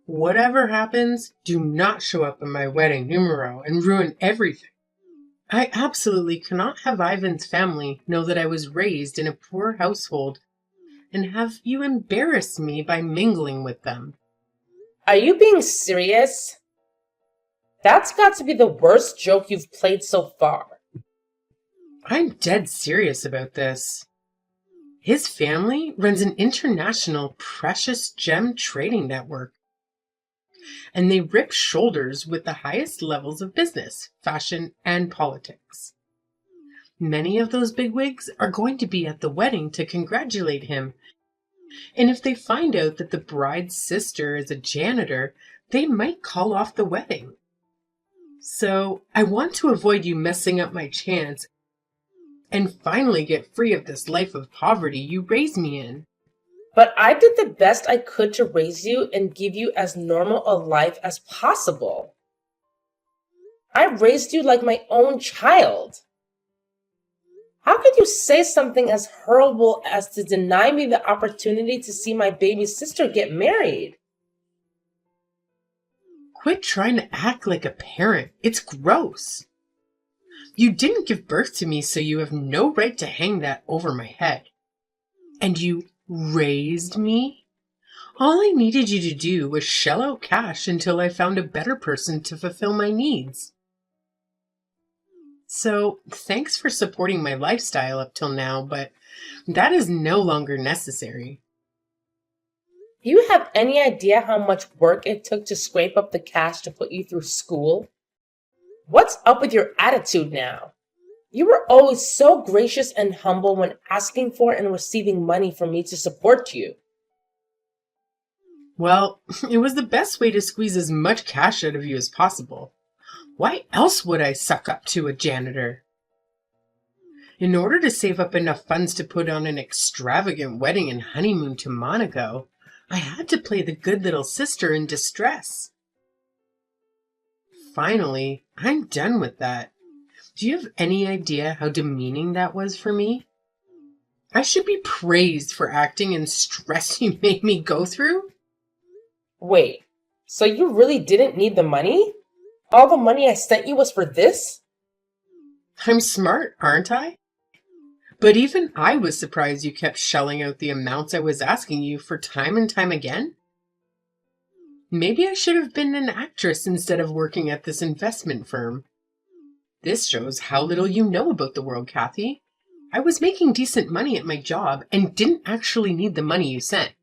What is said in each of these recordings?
Whatever happens, do not show up at my wedding numero and ruin everything. I absolutely cannot have Ivan's family know that I was raised in a poor household and have you embarrass me by mingling with them. Are you being serious? That's got to be the worst joke you've played so far. I'm dead serious about this. His family runs an international precious gem trading network, and they rip shoulders with the highest levels of business, fashion, and politics. Many of those bigwigs are going to be at the wedding to congratulate him, and if they find out that the bride's sister is a janitor, they might call off the wedding. So I want to avoid you messing up my chance and finally get free of this life of poverty you raised me in. But I did the best I could to raise you and give you as normal a life as possible. I raised you like my own child. How could you say something as horrible as to deny me the opportunity to see my baby sister get married? Quit trying to act like a parent. It's gross. You didn't give birth to me, so you have no right to hang that over my head. And you raised me? All I needed you to do was shell out cash until I found a better person to fulfill my needs. So, thanks for supporting my lifestyle up till now, but that is no longer necessary. Do you have any idea how much work it took to scrape up the cash to put you through school? What's up with your attitude now? You were always so gracious and humble when asking for and receiving money from me to support you. Well, it was the best way to squeeze as much cash out of you as possible. Why else would I suck up to a janitor? In order to save up enough funds to put on an extravagant wedding and honeymoon to Monaco, I had to play the good little sister in distress. Finally, I'm done with that. Do you have any idea how demeaning that was for me? I should be praised for acting in stress you made me go through? Wait, so you really didn't need the money? All the money I sent you was for this? I'm smart, aren't I? But even I was surprised you kept shelling out the amounts I was asking you for time and time again. Maybe I should have been an actress instead of working at this investment firm. This shows how little you know about the world, Kathy. I was making decent money at my job and didn't actually need the money you sent.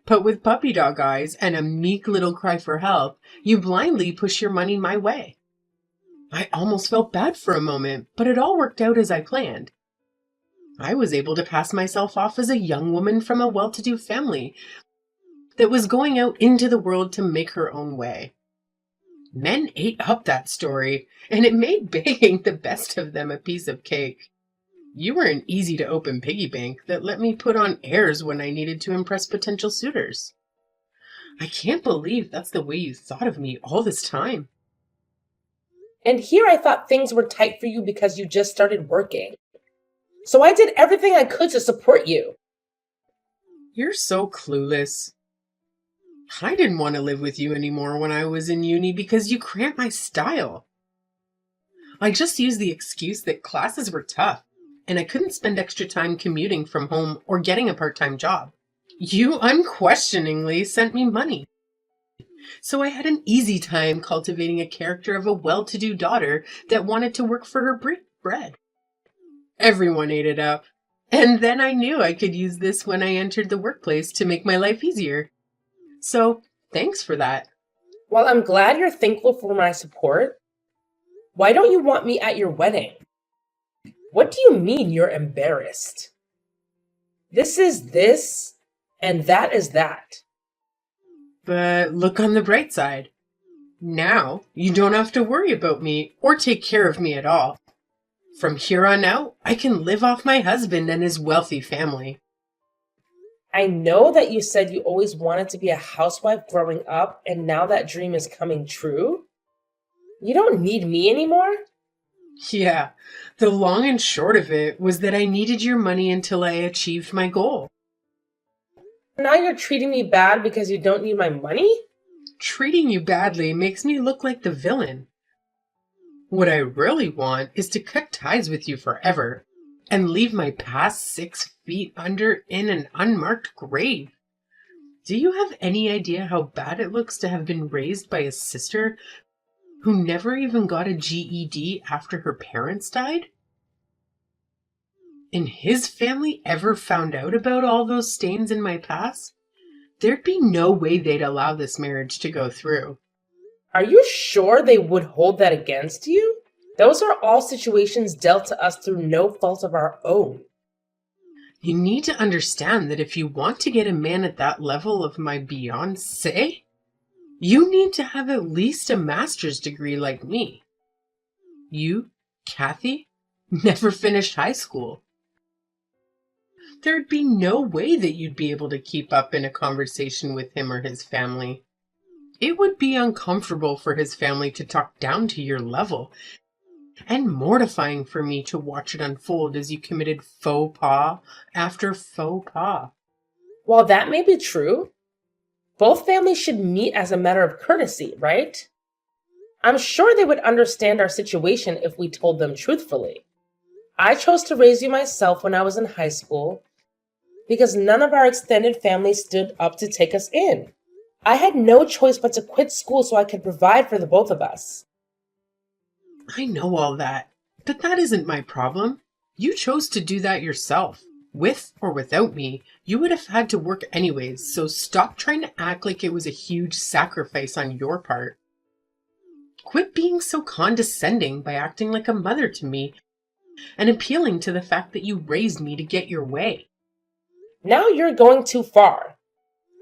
But with puppy dog eyes and a meek little cry for help, you blindly push your money my way. I almost felt bad for a moment, but it all worked out as I planned. I was able to pass myself off as a young woman from a well-to-do family that was going out into the world to make her own way. Men ate up that story, and it made begging the best of them a piece of cake. You were an easy-to-open piggy bank that let me put on airs when I needed to impress potential suitors. I can't believe that's the way you thought of me all this time. And here I thought things were tight for you because you just started working. So I did everything I could to support you. You're so clueless. I didn't want to live with you anymore when I was in uni because you cramped my style. I just used the excuse that classes were tough and I couldn't spend extra time commuting from home or getting a part-time job. You unquestioningly sent me money. So I had an easy time cultivating a character of a well-to-do daughter that wanted to work for her bread. Everyone ate it up. And then I knew I could use this when I entered the workplace to make my life easier. So, thanks for that. Well, I'm glad you're thankful for my support. Why don't you want me at your wedding? What do you mean you're embarrassed? This is this, and that is that. But look on the bright side. Now, you don't have to worry about me or take care of me at all. From here on out, I can live off my husband and his wealthy family. I know that you said you always wanted to be a housewife growing up, and now that dream is coming true. You don't need me anymore? Yeah, the long and short of it was that I needed your money until I achieved my goal. Now you're treating me bad because you don't need my money? Treating you badly makes me look like the villain. What I really want is to cut ties with you forever and leave my past 6 feet under in an unmarked grave. Do you have any idea how bad it looks to have been raised by a sister who never even got a GED after her parents died? And his family ever found out about all those stains in my past, there'd be no way they'd allow this marriage to go through. Are you sure they would hold that against you? Those are all situations dealt to us through no fault of our own. You need to understand that if you want to get a man at that level of my Beyonce, you need to have at least a master's degree like me. You, Kathy, never finished high school. There'd be no way that you'd be able to keep up in a conversation with him or his family. It would be uncomfortable for his family to talk down to your level, and mortifying for me to watch it unfold as you committed faux pas after faux pas. While that may be true, both families should meet as a matter of courtesy, right? I'm sure they would understand our situation if we told them truthfully. I chose to raise you myself when I was in high school because none of our extended family stood up to take us in. I had no choice but to quit school so I could provide for the both of us. I know all that, but that isn't my problem. You chose to do that yourself. With or without me, you would have had to work anyways, so stop trying to act like it was a huge sacrifice on your part. Quit being so condescending by acting like a mother to me and appealing to the fact that you raised me to get your way. Now you're going too far.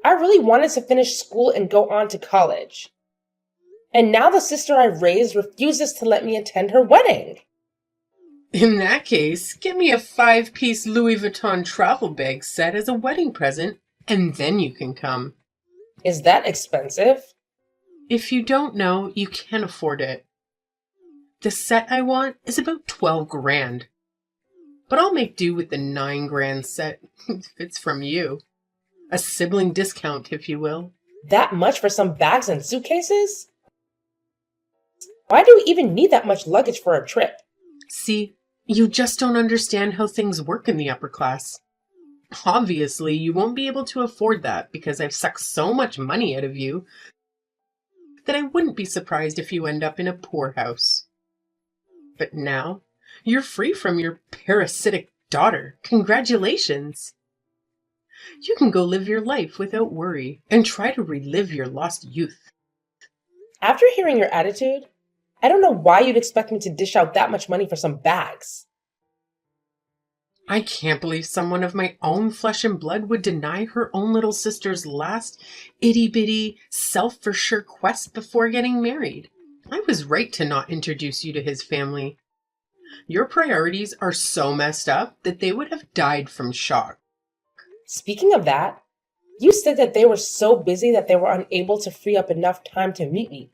I really wanted to finish school and go on to college. And now the sister I raised refuses to let me attend her wedding. In that case, get me a 5-piece Louis Vuitton travel bag set as a wedding present, and then you can come. Is that expensive? If you don't know, you can't afford it. The set I want is about 12 grand. But I'll make do with the 9 grand set if it's from you. A sibling discount, if you will. That much for some bags and suitcases? Why do we even need that much luggage for a trip? See, you just don't understand how things work in the upper class. Obviously, you won't be able to afford that because I've sucked so much money out of you that I wouldn't be surprised if you end up in a poorhouse. But now, you're free from your parasitic daughter. Congratulations! You can go live your life without worry and try to relive your lost youth. After hearing your attitude, I don't know why you'd expect me to dish out that much money for some bags. I can't believe someone of my own flesh and blood would deny her own little sister's last itty-bitty, self-for-sure quest before getting married. I was right to not introduce you to his family. Your priorities are so messed up that they would have died from shock. Speaking of that, you said that they were so busy that they were unable to free up enough time to meet me.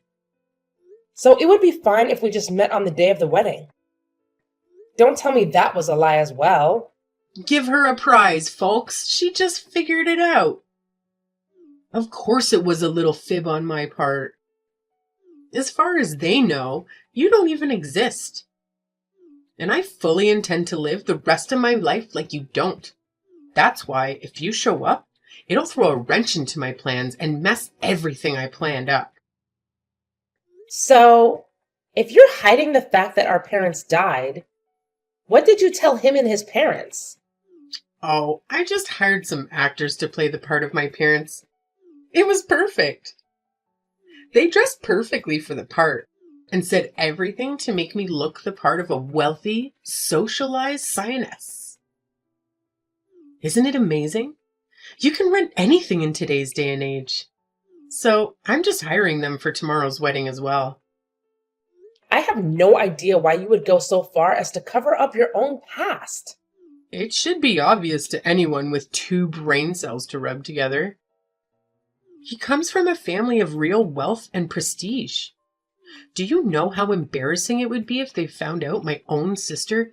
So it would be fine if we just met on the day of the wedding. Don't tell me that was a lie as well. Give her a prize, folks. She just figured it out. Of course it was a little fib on my part. As far as they know, you don't even exist. And I fully intend to live the rest of my life like you don't. That's why, if you show up, it'll throw a wrench into my plans and mess everything I planned up. So, if you're hiding the fact that our parents died, what did you tell him and his parents? Oh, I just hired some actors to play the part of my parents. It was perfect. They dressed perfectly for the part and said everything to make me look the part of a wealthy, socialized scientist. Isn't it amazing? You can rent anything in today's day and age. So I'm just hiring them for tomorrow's wedding as well. I have no idea why you would go so far as to cover up your own past. It should be obvious to anyone with 2 brain cells to rub together. He comes from a family of real wealth and prestige. Do you know how embarrassing it would be if they found out my own sister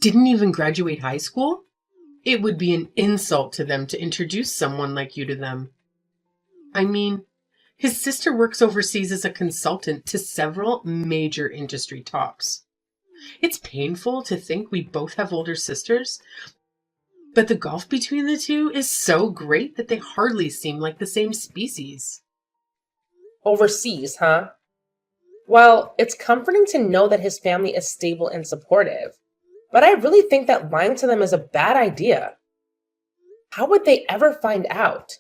didn't even graduate high school? It would be an insult to them to introduce someone like you to them. I mean, His sister works overseas as a consultant to several major industry tops. It's painful to think we both have older sisters, but the gulf between the two is so great that they hardly seem like the same species. Overseas, huh? Well, it's comforting to know that his family is stable and supportive. But I really think that lying to them is a bad idea. How would they ever find out?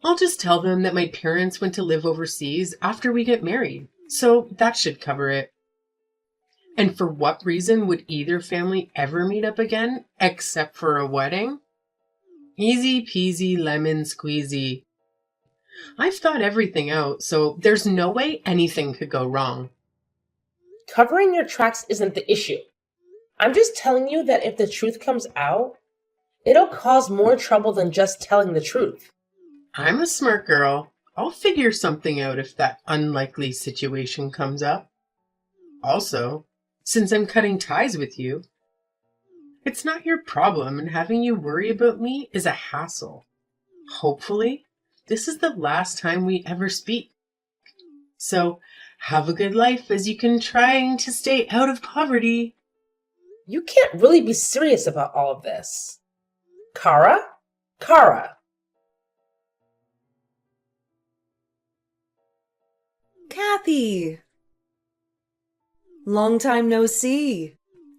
I'll just tell them that my parents went to live overseas after we get married, so that should cover it. And for what reason would either family ever meet up again, except for a wedding? Easy peasy lemon squeezy. I've thought everything out, so there's no way anything could go wrong. Covering your tracks isn't the issue. I'm just telling you that if the truth comes out, it'll cause more trouble than just telling the truth. I'm a smart girl. I'll figure something out if that unlikely situation comes up. Also, since I'm cutting ties with you, it's not your problem, and having you worry about me is a hassle. Hopefully, this is the last time we ever speak. So, have a good life as you can trying to stay out of poverty. You can't really be serious about all of this. Kara? Kara. Kathy! Long time no see.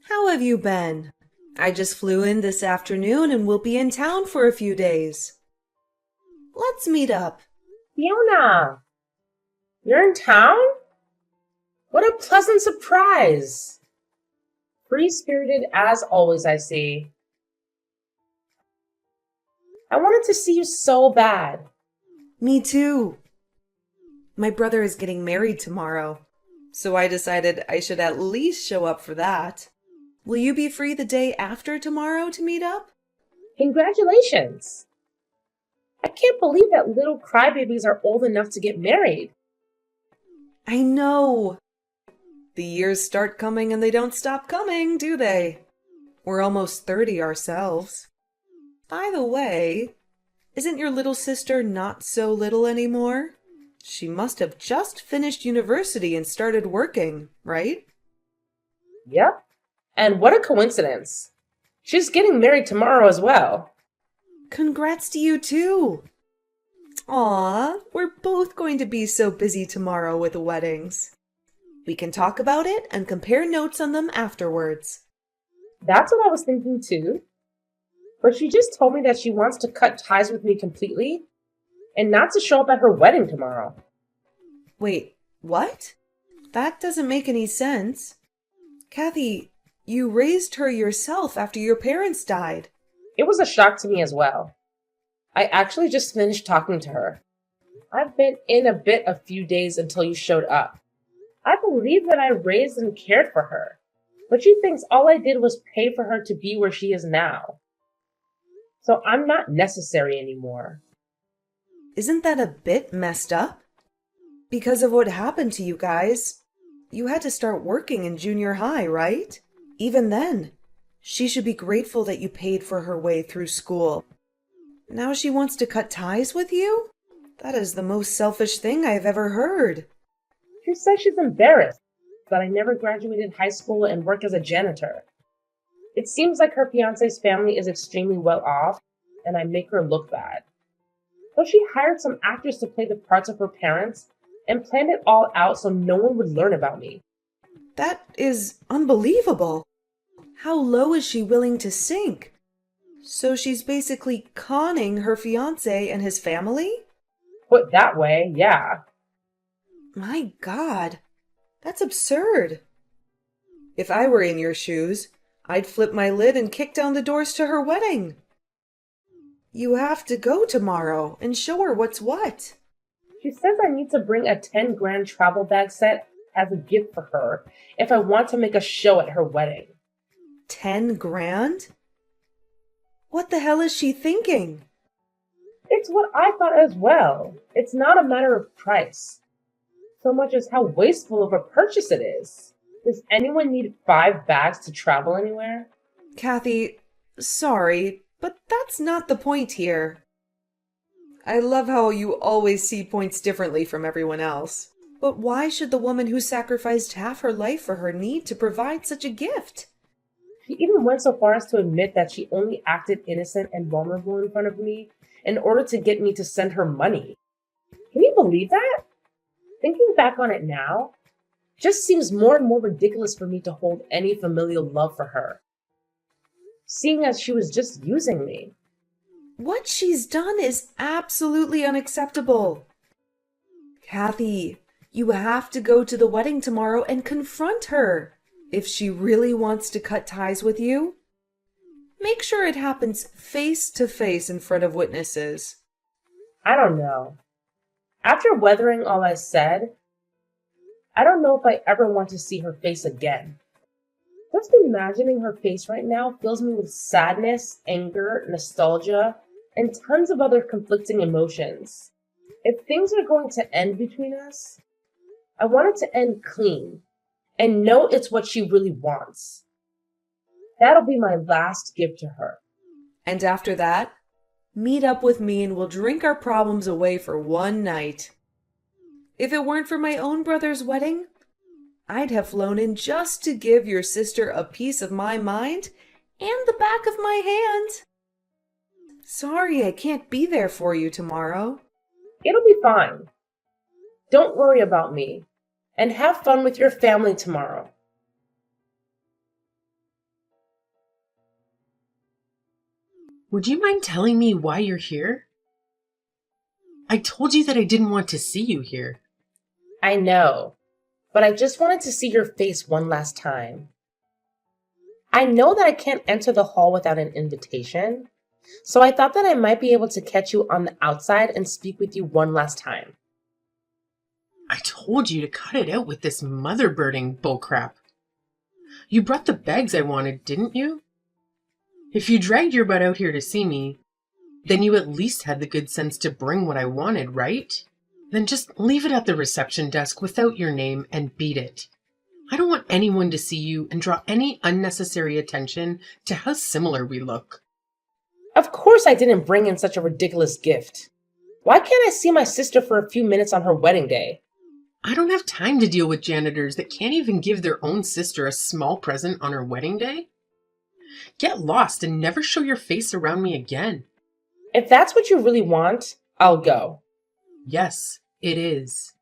How have you been? I just flew in this afternoon and will be in town for a few days. Let's meet up. Fiona! You're in town? What a pleasant surprise! Free-spirited as always, I see. I wanted to see you so bad. Me too. My brother is getting married tomorrow, so I decided I should at least show up for that. Will you be free the day after tomorrow to meet up? Congratulations! I can't believe that little crybabies are old enough to get married. I know. The years start coming and they don't stop coming, do they? We're almost 30 ourselves. By the way, isn't your little sister not so little anymore? She must have just finished university and started working, right? Yep. And what a coincidence. She's getting married tomorrow as well. Congrats to you too. Aw, we're both going to be so busy tomorrow with the weddings. We can talk about it and compare notes on them afterwards. That's what I was thinking too. But she just told me that she wants to cut ties with me completely and not to show up at her wedding tomorrow. Wait, what? That doesn't make any sense. Kathy, you raised her yourself after your parents died. It was a shock to me as well. I actually just finished talking to her. I've been in a bit a few days until you showed up. I believe that I raised and cared for her, but she thinks all I did was pay for her to be where she is now. So I'm not necessary anymore. Isn't that a bit messed up? Because of what happened to you guys, you had to start working in junior high, right? Even then, she should be grateful that you paid for her way through school. Now she wants to cut ties with you? That is the most selfish thing I've ever heard. She says she's embarrassed that I never graduated high school and work as a janitor. It seems like her fiance's family is extremely well off, and I make her look bad. So she hired some actors to play the parts of her parents and planned it all out so no one would learn about me. That is unbelievable. How low is she willing to sink? So she's basically conning her fiancé and his family? Put that way, yeah. My God, that's absurd. If I were in your shoes, I'd flip my lid and kick down the doors to her wedding. You have to go tomorrow and show her what's what. She says I need to bring a 10 grand travel bag set as a gift for her if I want to make a show at her wedding. 10 grand? What the hell is she thinking? It's what I thought as well. It's not a matter of price, so much as how wasteful of a purchase it is. Does anyone need 5 bags to travel anywhere? Kathy, sorry, but that's not the point here. I love how you always see points differently from everyone else. But why should the woman who sacrificed half her life for her need to provide such a gift? She even went so far as to admit that she only acted innocent and vulnerable in front of me in order to get me to send her money. Can you believe that? Thinking back on it now, just seems more and more ridiculous for me to hold any familial love for her, seeing as she was just using me. What she's done is absolutely unacceptable. Kathy, you have to go to the wedding tomorrow and confront her. If she really wants to cut ties with you, make sure it happens face to face in front of witnesses. I don't know. After weathering all I said, I don't know if I ever want to see her face again. Just imagining her face right now fills me with sadness, anger, nostalgia, and tons of other conflicting emotions. If things are going to end between us, I want it to end clean and know it's what she really wants. That'll be my last gift to her. And after that, meet up with me and we'll drink our problems away for one night. If it weren't for my own brother's wedding, I'd have flown in just to give your sister a piece of my mind and the back of my hand. Sorry I can't be there for you tomorrow. It'll be fine. Don't worry about me, and have fun with your family tomorrow. Would you mind telling me why you're here? I told you that I didn't want to see you here. I know, but I just wanted to see your face one last time. I know that I can't enter the hall without an invitation, so I thought that I might be able to catch you on the outside and speak with you one last time. I told you to cut it out with this mother-birding bullcrap. You brought the bags I wanted, didn't you? If you dragged your butt out here to see me, then you at least had the good sense to bring what I wanted, right? Then just leave it at the reception desk without your name and beat it. I don't want anyone to see you and draw any unnecessary attention to how similar we look. Of course I didn't bring in such a ridiculous gift. Why can't I see my sister for a few minutes on her wedding day? I don't have time to deal with janitors that can't even give their own sister a small present on her wedding day. Get lost and never show your face around me again. If that's what you really want, I'll go. Yes, it is.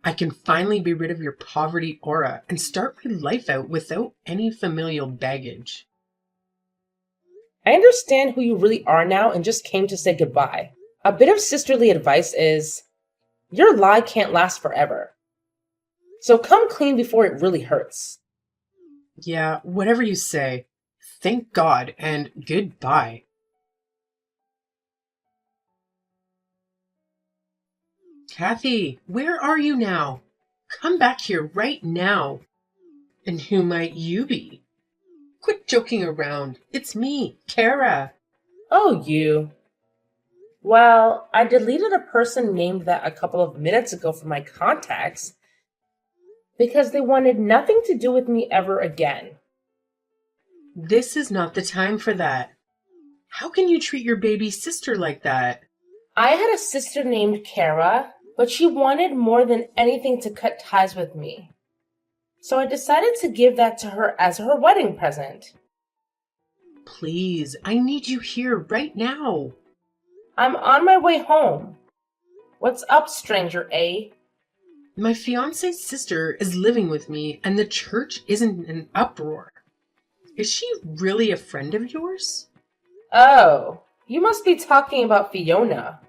I can finally be rid of your poverty aura and start my life out without any familial baggage. I understand who you really are now and just came to say goodbye. A bit of sisterly advice is, your lie can't last forever. So come clean before it really hurts. Yeah, whatever you say. Thank God and goodbye. Kathy, where are you now? Come back here right now. And who might you be? Quit joking around. It's me, Kara. Oh, you. Well, I deleted a person named that a couple of minutes ago from my contacts because they wanted nothing to do with me ever again. This is not the time for that. How can you treat your baby sister like that? I had a sister named Kara, but she wanted more than anything to cut ties with me. So I decided to give that to her as her wedding present. Please, I need you here right now. I'm on my way home. What's up, stranger A? My fiance's sister is living with me and the church isn't in an uproar. Is she really a friend of yours? Oh, you must be talking about Fiona.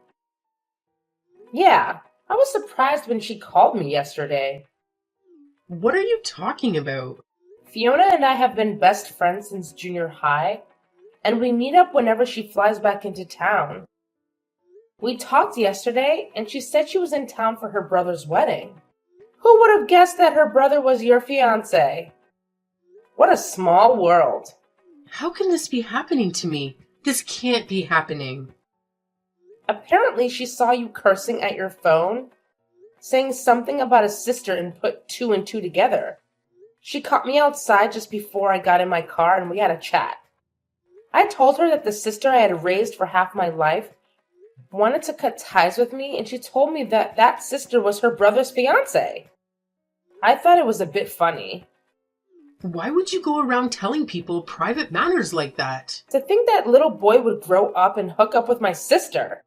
Yeah, I was surprised when she called me yesterday. What are you talking about? Fiona and I have been best friends since junior high, and we meet up whenever she flies back into town. We talked yesterday, and she said she was in town for her brother's wedding. Who would have guessed that her brother was your fiancé? What a small world. How can this be happening to me? This can't be happening. Apparently, she saw you cursing at your phone, saying something about a sister and put two and two together. She caught me outside just before I got in my car and we had a chat. I told her that the sister I had raised for half my life wanted to cut ties with me, and she told me that that sister was her brother's fiance. I thought it was a bit funny. Why would you go around telling people private matters like that? To think that little boy would grow up and hook up with my sister.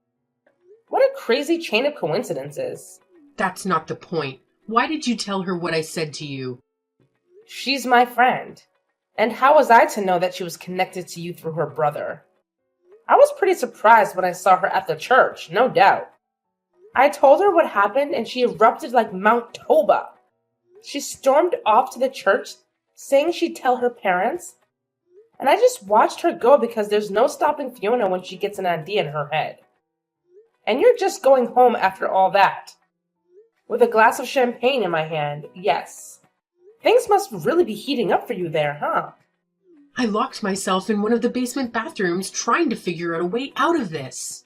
What a crazy chain of coincidences. That's not the point. Why did you tell her what I said to you? She's my friend. And how was I to know that she was connected to you through her brother? I was pretty surprised when I saw her at the church, no doubt. I told her what happened and she erupted like Mount Toba. She stormed off to the church, saying she'd tell her parents, and I just watched her go because there's no stopping Fiona when she gets an idea in her head. And you're just going home after all that. With a glass of champagne in my hand, yes. Things must really be heating up for you there, huh? I locked myself in one of the basement bathrooms trying to figure out a way out of this.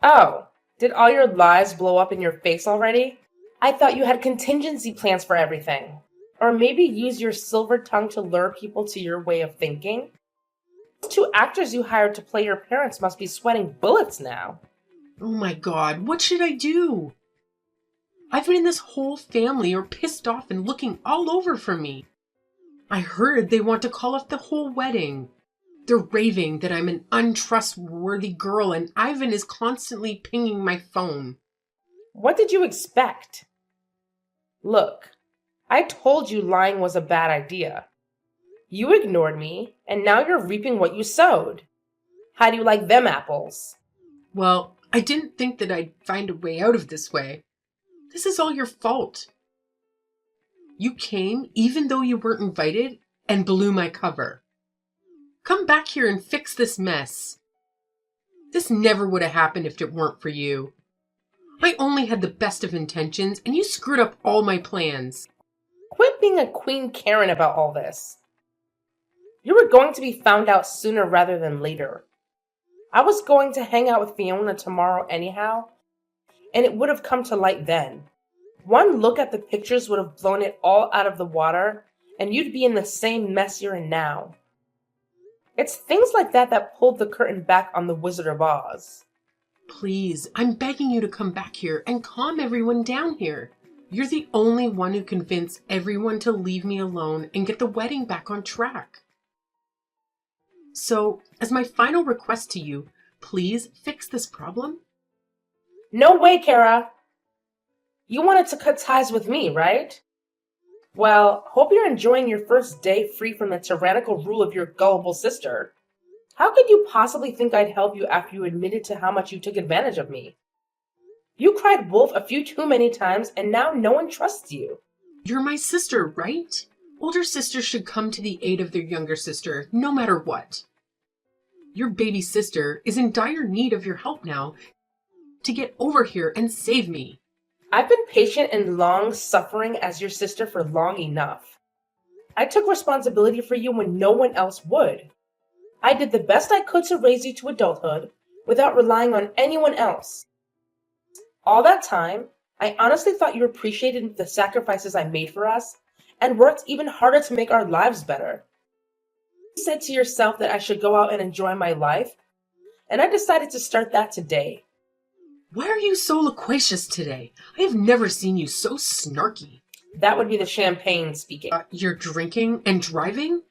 Oh, did all your lies blow up in your face already? I thought you had contingency plans for everything. Or maybe use your silver tongue to lure people to your way of thinking? Those two actors you hired to play your parents must be sweating bullets now. Oh my God, what should I do? I've been in this whole family are pissed off and looking all over for me. I heard they want to call off the whole wedding. They're raving that I'm an untrustworthy girl and Ivan is constantly pinging my phone. What did you expect? Look, I told you lying was a bad idea. You ignored me, and now you're reaping what you sowed. How do you like them apples? Well, I didn't think that I'd find a way out of this way. This is all your fault. You came, even though you weren't invited, and blew my cover. Come back here and fix this mess. This never would have happened if it weren't for you. I only had the best of intentions, and you screwed up all my plans. Quit being a Queen Karen about all this. You were going to be found out sooner rather than later. I was going to hang out with Fiona tomorrow anyhow, and it would have come to light then. One look at the pictures would have blown it all out of the water, and you'd be in the same mess you're in now. It's things like that that pulled the curtain back on The Wizard of Oz. Please, I'm begging you to come back here and calm everyone down here. You're the only one who convinced everyone to leave me alone and get the wedding back on track. So, as my final request to you, please fix this problem. No way, Kara! You wanted to cut ties with me, right? Well, hope you're enjoying your first day free from the tyrannical rule of your gullible sister. How could you possibly think I'd help you after you admitted to how much you took advantage of me? You cried wolf a few too many times, and now no one trusts you. You're my sister, right? Older sisters should come to the aid of their younger sister, no matter what. Your baby sister is in dire need of your help now to get over here and save me. I've been patient and long-suffering as your sister for long enough. I took responsibility for you when no one else would. I did the best I could to raise you to adulthood without relying on anyone else. All that time, I honestly thought you appreciated the sacrifices I made for us and worked even harder to make our lives better. You said to yourself that I should go out and enjoy my life, and I decided to start that today. Why are you so loquacious today? I have never seen you so snarky. That would be the champagne speaking. You're drinking and driving?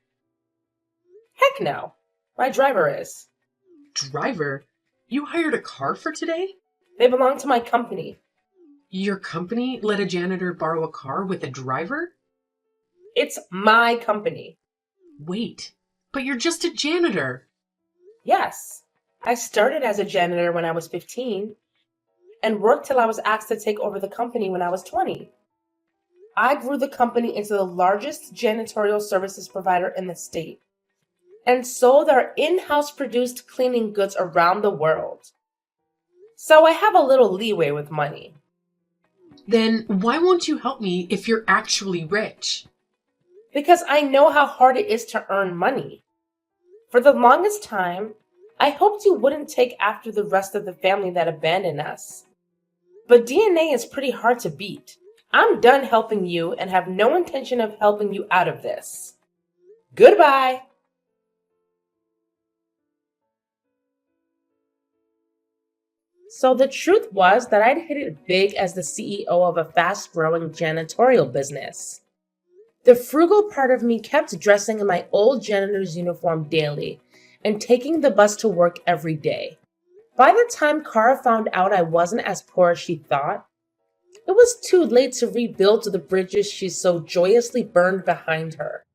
Heck no. My driver is. Driver? You hired a car for today? They belong to my company. Your company let a janitor borrow a car with a driver? It's my company. Wait, but you're just a janitor. Yes. I started as a janitor when I was 15 and worked till I was asked to take over the company when I was 20. I grew the company into the largest janitorial services provider in the state and sold our in-house produced cleaning goods around the world. So I have a little leeway with money. Then why won't you help me if you're actually rich? Because I know how hard it is to earn money. For the longest time, I hoped you wouldn't take after the rest of the family that abandoned us. But DNA is pretty hard to beat. I'm done helping you and have no intention of helping you out of this. Goodbye! So the truth was that I'd hit it big as the CEO of a fast-growing janitorial business. The frugal part of me kept dressing in my old janitor's uniform daily and taking the bus to work every day. By the time Kara found out I wasn't as poor as she thought, it was too late to rebuild the bridges she so joyously burned behind her.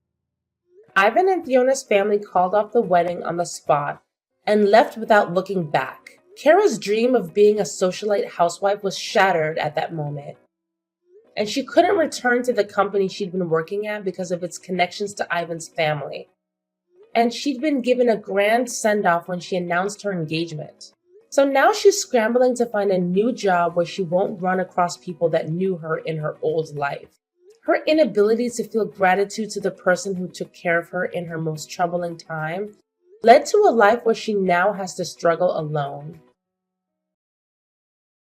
Ivan and Fiona's family called off the wedding on the spot and left without looking back. Kara's dream of being a socialite housewife was shattered at that moment, and she couldn't return to the company she'd been working at because of its connections to Ivan's family. And she'd been given a grand send-off when she announced her engagement. So now she's scrambling to find a new job where she won't run across people that knew her in her old life. Her inability to feel gratitude to the person who took care of her in her most troubling time led to a life where she now has to struggle alone.